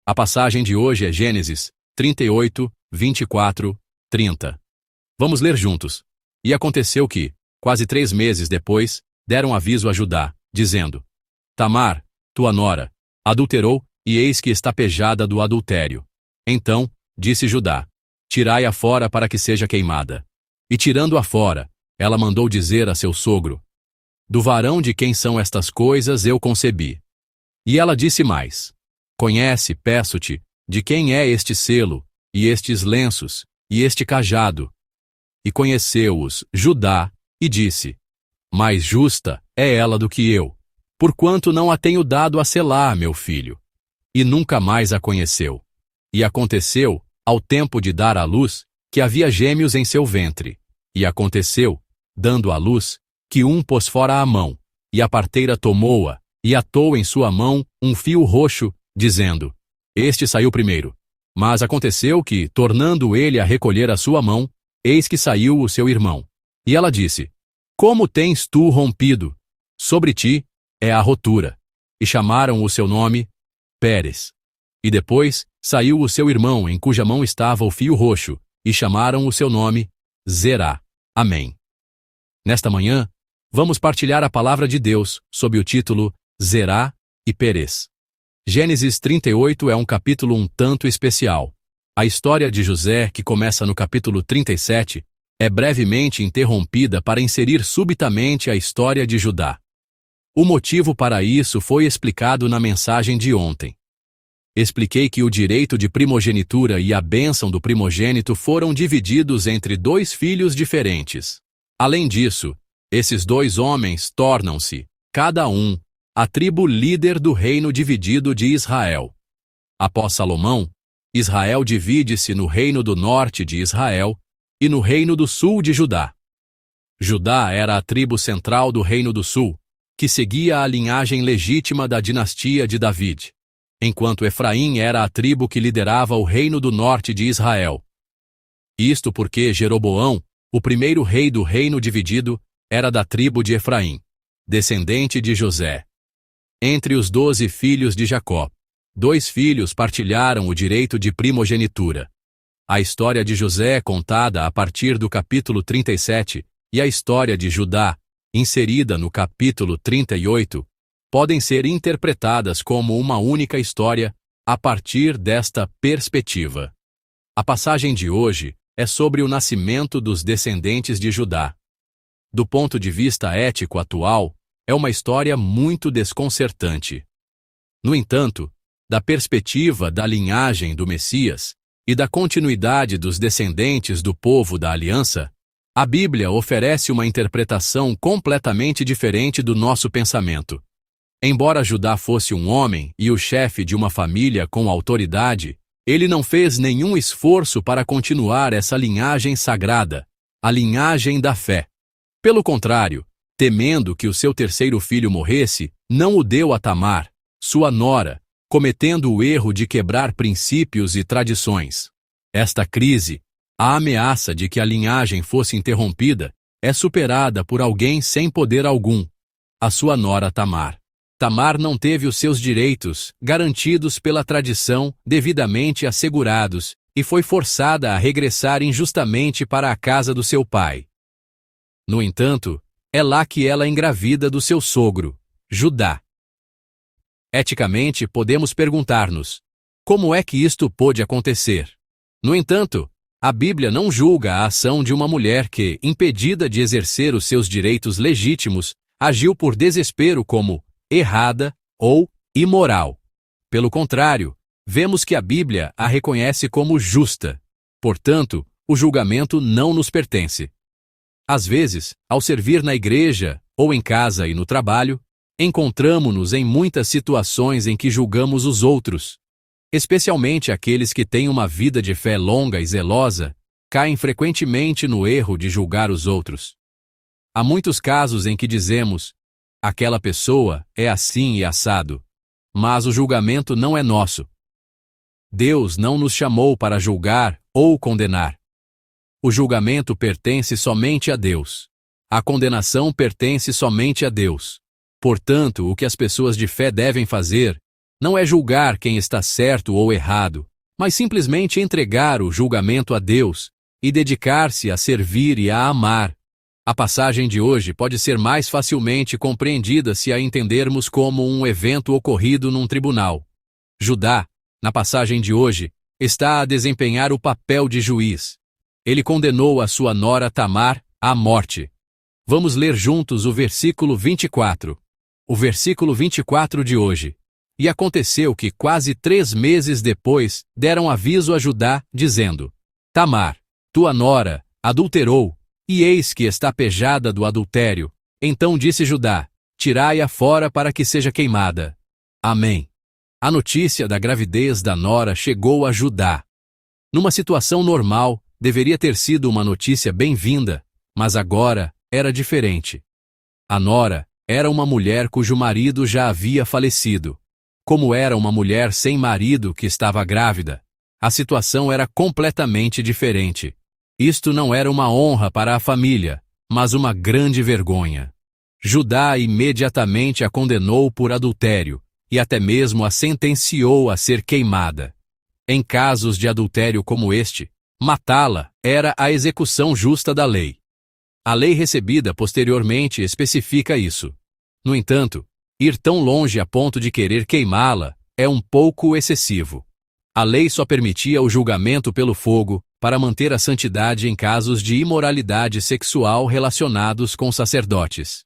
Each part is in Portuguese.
A passagem de hoje é Gênesis 38, 24, 30. Vamos ler juntos. E aconteceu que, quase 3 meses depois, deram aviso a Judá, dizendo: Tamar, tua nora, adulterou, e eis que está pejada do adultério. Então, disse Judá: Tirai-a fora para que seja queimada. E tirando-a fora, ela mandou dizer a seu sogro: Do varão de quem são estas coisas eu concebi. E ela disse mais: Conhece, peço-te, de quem é este selo, e estes lenços, e este cajado. E conheceu-os Judá, e disse: Mais justa é ela do que eu, porquanto não a tenho dado a Selá, meu filho. E nunca mais a conheceu. E aconteceu, ao tempo de dar à luz, que havia gêmeos em seu ventre. E aconteceu, dando à luz, que um pôs fora a mão, e a parteira tomou-a, e atou em sua mão um fio roxo, dizendo: Este saiu primeiro. Mas aconteceu que, tornando ele a recolher a sua mão, eis que saiu o seu irmão. E ela disse: Como tens tu rompido? Sobre ti é a rotura. E chamaram o seu nome Pérez. E depois saiu o seu irmão, em cuja mão estava o fio roxo, e chamaram o seu nome Zerá. Amém. Nesta manhã, vamos partilhar a palavra de Deus sob o título Zerá e Pérez. Gênesis 38 é um capítulo um tanto especial. A história de José, que começa no capítulo 37, é brevemente interrompida para inserir subitamente a história de Judá. O motivo para isso foi explicado na mensagem de ontem. Expliquei que o direito de primogenitura e a bênção do primogênito foram divididos entre 2 filhos diferentes. Além disso, esses 2 homens tornam-se, cada um, a tribo líder do reino dividido de Israel. Após Salomão, Israel divide-se no reino do norte de Israel e no reino do sul de Judá. Judá era a tribo central do reino do sul, que seguia a linhagem legítima da dinastia de David, enquanto Efraim era a tribo que liderava o reino do norte de Israel. Isto porque Jeroboão, o primeiro rei do reino dividido, era da tribo de Efraim, descendente de José. Entre os 12 filhos de Jacó, 2 filhos partilharam o direito de primogenitura. A história de José é contada a partir do capítulo 37 e a história de Judá, inserida no capítulo 38, podem ser interpretadas como uma única história a partir desta perspectiva. A passagem de hoje é sobre o nascimento dos descendentes de Judá. Do ponto de vista ético atual, é uma história muito desconcertante. No entanto, da perspectiva da linhagem do Messias e da continuidade dos descendentes do povo da aliança, a Bíblia oferece uma interpretação completamente diferente do nosso pensamento. Embora Judá fosse um homem e o chefe de uma família com autoridade, ele não fez nenhum esforço para continuar essa linhagem sagrada, a linhagem da fé. Pelo contrário, temendo que o seu terceiro filho morresse, não o deu a Tamar, sua nora, cometendo o erro de quebrar princípios e tradições. Esta crise, a ameaça de que a linhagem fosse interrompida, é superada por alguém sem poder algum: a sua nora Tamar. Tamar não teve os seus direitos, garantidos pela tradição, devidamente assegurados, e foi forçada a regressar injustamente para a casa do seu pai. No entanto, é lá que ela engravida do seu sogro, Judá. Eticamente, podemos perguntar-nos: como é que isto pôde acontecer? No entanto, a Bíblia não julga a ação de uma mulher que, impedida de exercer os seus direitos legítimos, agiu por desespero como errada ou imoral. Pelo contrário, vemos que a Bíblia a reconhece como justa. Portanto, o julgamento não nos pertence. Às vezes, ao servir na igreja, ou em casa e no trabalho, encontramo-nos em muitas situações em que julgamos os outros. Especialmente aqueles que têm uma vida de fé longa e zelosa, caem frequentemente no erro de julgar os outros. Há muitos casos em que dizemos: aquela pessoa é assim e assado, mas o julgamento não é nosso. Deus não nos chamou para julgar ou condenar. O julgamento pertence somente a Deus. A condenação pertence somente a Deus. Portanto, o que as pessoas de fé devem fazer não é julgar quem está certo ou errado, mas simplesmente entregar o julgamento a Deus e dedicar-se a servir e a amar. A passagem de hoje pode ser mais facilmente compreendida se a entendermos como um evento ocorrido num tribunal. Judá, na passagem de hoje, está a desempenhar o papel de juiz. Ele condenou a sua nora Tamar à morte. Vamos ler juntos o versículo 24. O versículo 24 de hoje. E aconteceu que quase 3 meses depois deram aviso a Judá, dizendo: Tamar, tua nora, adulterou, e eis que está pejada do adultério. Então disse Judá: tirai-a fora para que seja queimada. Amém. A notícia da gravidez da nora chegou a Judá. Numa situação normal, deveria ter sido uma notícia bem-vinda, mas agora era diferente. A nora era uma mulher cujo marido já havia falecido. Como era uma mulher sem marido que estava grávida, a situação era completamente diferente. Isto não era uma honra para a família, mas uma grande vergonha. Judá imediatamente a condenou por adultério e até mesmo a sentenciou a ser queimada. Em casos de adultério como este, matá-la era a execução justa da lei. A lei recebida posteriormente especifica isso. No entanto, ir tão longe a ponto de querer queimá-la é um pouco excessivo. A lei só permitia o julgamento pelo fogo para manter a santidade em casos de imoralidade sexual relacionados com sacerdotes.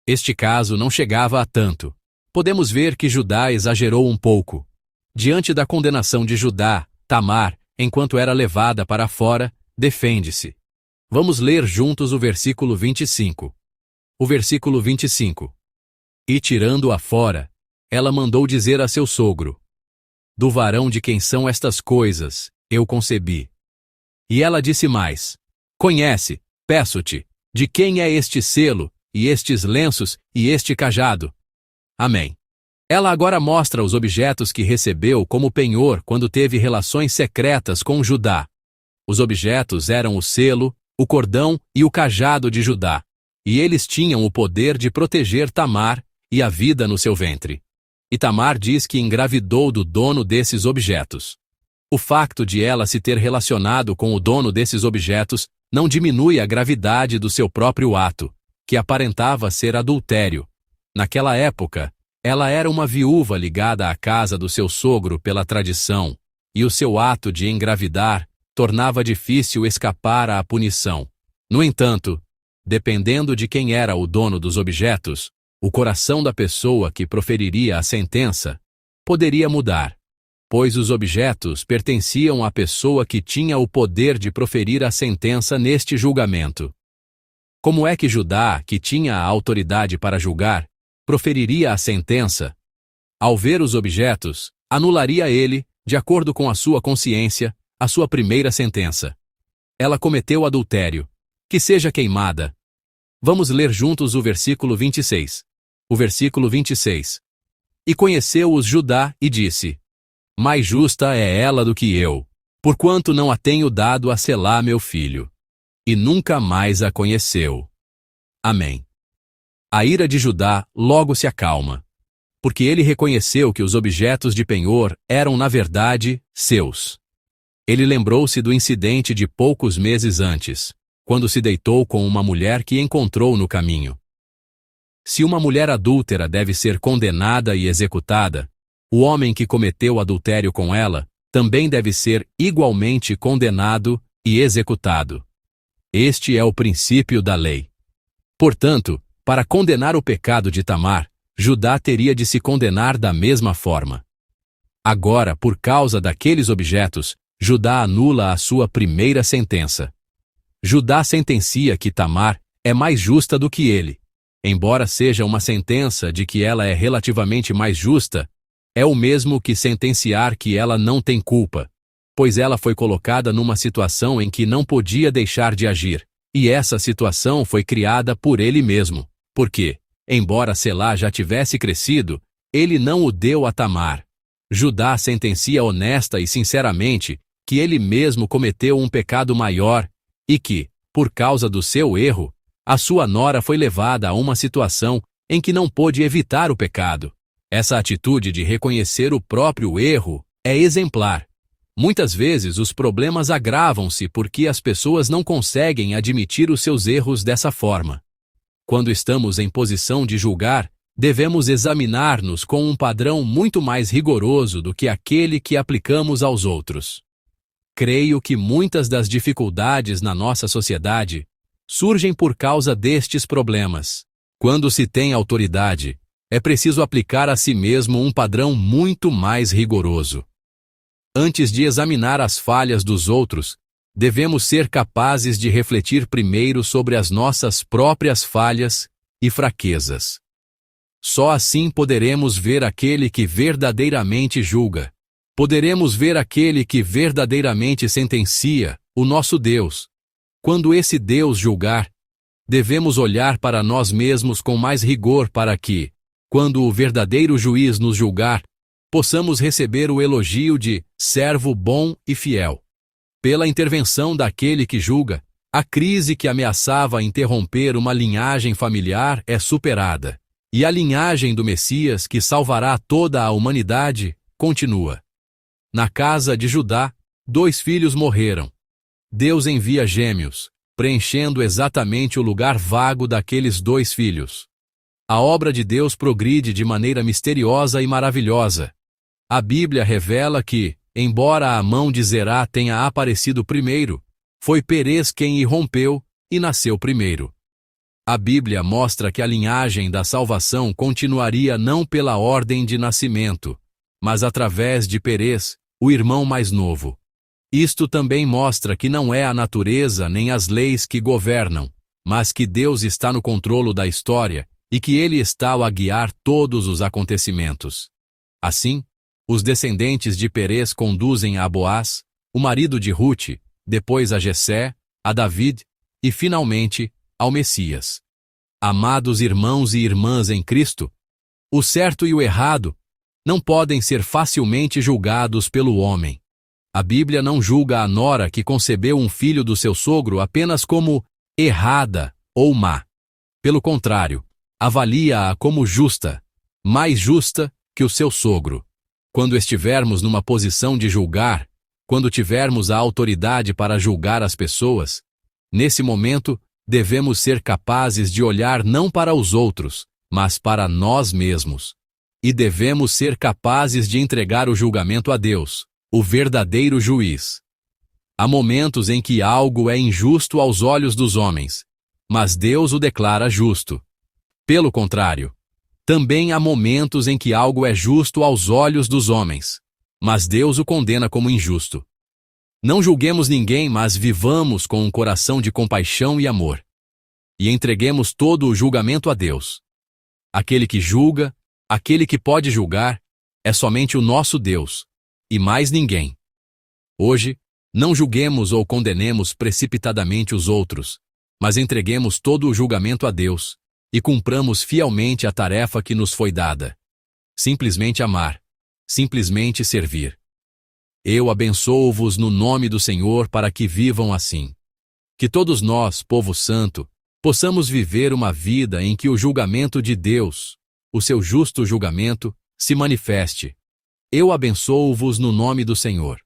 Este caso não chegava a tanto. Podemos ver que Judá exagerou um pouco. Diante da condenação de Judá, Tamar, enquanto era levada para fora, defende-se. Vamos ler juntos o versículo 25. O versículo 25. E tirando-a fora, ela mandou dizer a seu sogro: do varão de quem são estas coisas, eu concebi. E ela disse mais: conhece, peço-te, de quem é este selo, e estes lenços, e este cajado. Amém. Ela agora mostra os objetos que recebeu como penhor quando teve relações secretas com Judá. Os objetos eram o selo, o cordão e o cajado de Judá, e eles tinham o poder de proteger Tamar e a vida no seu ventre. E Tamar diz que engravidou do dono desses objetos. O facto de ela se ter relacionado com o dono desses objetos não diminui a gravidade do seu próprio ato, que aparentava ser adultério. Naquela época, ela era uma viúva ligada à casa do seu sogro pela tradição, e o seu ato de engravidar tornava difícil escapar à punição. No entanto, dependendo de quem era o dono dos objetos, o coração da pessoa que proferiria a sentença poderia mudar, pois os objetos pertenciam à pessoa que tinha o poder de proferir a sentença neste julgamento. Como é que Judá, que tinha a autoridade para julgar, proferiria a sentença? Ao ver os objetos, anularia ele, de acordo com a sua consciência, a sua primeira sentença. Ela cometeu adultério. Que seja queimada. Vamos ler juntos o versículo 26. O versículo 26. E conheceu-os Judá e disse: mais justa é ela do que eu, porquanto não a tenho dado a Selá meu filho. E nunca mais a conheceu. Amém. A ira de Judá logo se acalma, porque ele reconheceu que os objetos de penhor eram, na verdade, seus. Ele lembrou-se do incidente de poucos meses antes, quando se deitou com uma mulher que encontrou no caminho. Se uma mulher adúltera deve ser condenada e executada, o homem que cometeu adultério com ela também deve ser igualmente condenado e executado. Este é o princípio da lei. Portanto, para condenar o pecado de Tamar, Judá teria de se condenar da mesma forma. Agora, por causa daqueles objetos, Judá anula a sua primeira sentença. Judá sentencia que Tamar é mais justa do que ele. Embora seja uma sentença de que ela é relativamente mais justa, é o mesmo que sentenciar que ela não tem culpa, pois ela foi colocada numa situação em que não podia deixar de agir, e essa situação foi criada por ele mesmo, porque, embora Selá já tivesse crescido, ele não o deu a Tamar. Judá sentencia honesta e sinceramente que ele mesmo cometeu um pecado maior e que, por causa do seu erro, a sua nora foi levada a uma situação em que não pôde evitar o pecado. Essa atitude de reconhecer o próprio erro é exemplar. Muitas vezes os problemas agravam-se porque as pessoas não conseguem admitir os seus erros dessa forma. Quando estamos em posição de julgar, devemos examinar-nos com um padrão muito mais rigoroso do que aquele que aplicamos aos outros. Creio que muitas das dificuldades na nossa sociedade surgem por causa destes problemas. Quando se tem autoridade, é preciso aplicar a si mesmo um padrão muito mais rigoroso. Antes de examinar as falhas dos outros, devemos ser capazes de refletir primeiro sobre as nossas próprias falhas e fraquezas. Só assim poderemos ver aquele que verdadeiramente julga. Poderemos ver aquele que verdadeiramente sentencia, o nosso Deus. Quando esse Deus julgar, devemos olhar para nós mesmos com mais rigor para que, quando o verdadeiro juiz nos julgar, possamos receber o elogio de servo bom e fiel. Pela intervenção daquele que julga, a crise que ameaçava interromper uma linhagem familiar é superada, e a linhagem do Messias, que salvará toda a humanidade, continua. Na casa de Judá, 2 filhos morreram. Deus envia gêmeos, preenchendo exatamente o lugar vago daqueles 2 filhos. A obra de Deus progride de maneira misteriosa e maravilhosa. A Bíblia revela que, embora a mão de Zerá tenha aparecido primeiro, foi Perez quem irrompeu e nasceu primeiro. A Bíblia mostra que a linhagem da salvação continuaria não pela ordem de nascimento, mas através de Perez, o irmão mais novo. Isto também mostra que não é a natureza nem as leis que governam, mas que Deus está no controle da história e que Ele está a guiar todos os acontecimentos. Assim, os descendentes de Perez conduzem a Boaz, o marido de Ruth, depois a Jessé, a David e, finalmente, ao Messias. Amados irmãos e irmãs em Cristo, o certo e o errado não podem ser facilmente julgados pelo homem. A Bíblia não julga a nora que concebeu um filho do seu sogro apenas como errada ou má. Pelo contrário, avalia-a como justa, mais justa que o seu sogro. Quando estivermos numa posição de julgar, quando tivermos a autoridade para julgar as pessoas, nesse momento devemos ser capazes de olhar não para os outros, mas para nós mesmos. E devemos ser capazes de entregar o julgamento a Deus, o verdadeiro juiz. Há momentos em que algo é injusto aos olhos dos homens, mas Deus o declara justo. Pelo contrário, também há momentos em que algo é justo aos olhos dos homens, mas Deus o condena como injusto. Não julguemos ninguém, mas vivamos com um coração de compaixão e amor. E entreguemos todo o julgamento a Deus. Aquele que julga, aquele que pode julgar, é somente o nosso Deus, e mais ninguém. Hoje, não julguemos ou condenemos precipitadamente os outros, mas entreguemos todo o julgamento a Deus, e cumpramos fielmente a tarefa que nos foi dada. Simplesmente amar, simplesmente servir. Eu abençoo-vos no nome do Senhor para que vivam assim. Que todos nós, povo santo, possamos viver uma vida em que o julgamento de Deus, o seu justo julgamento, se manifeste. Eu abençoo-vos no nome do Senhor.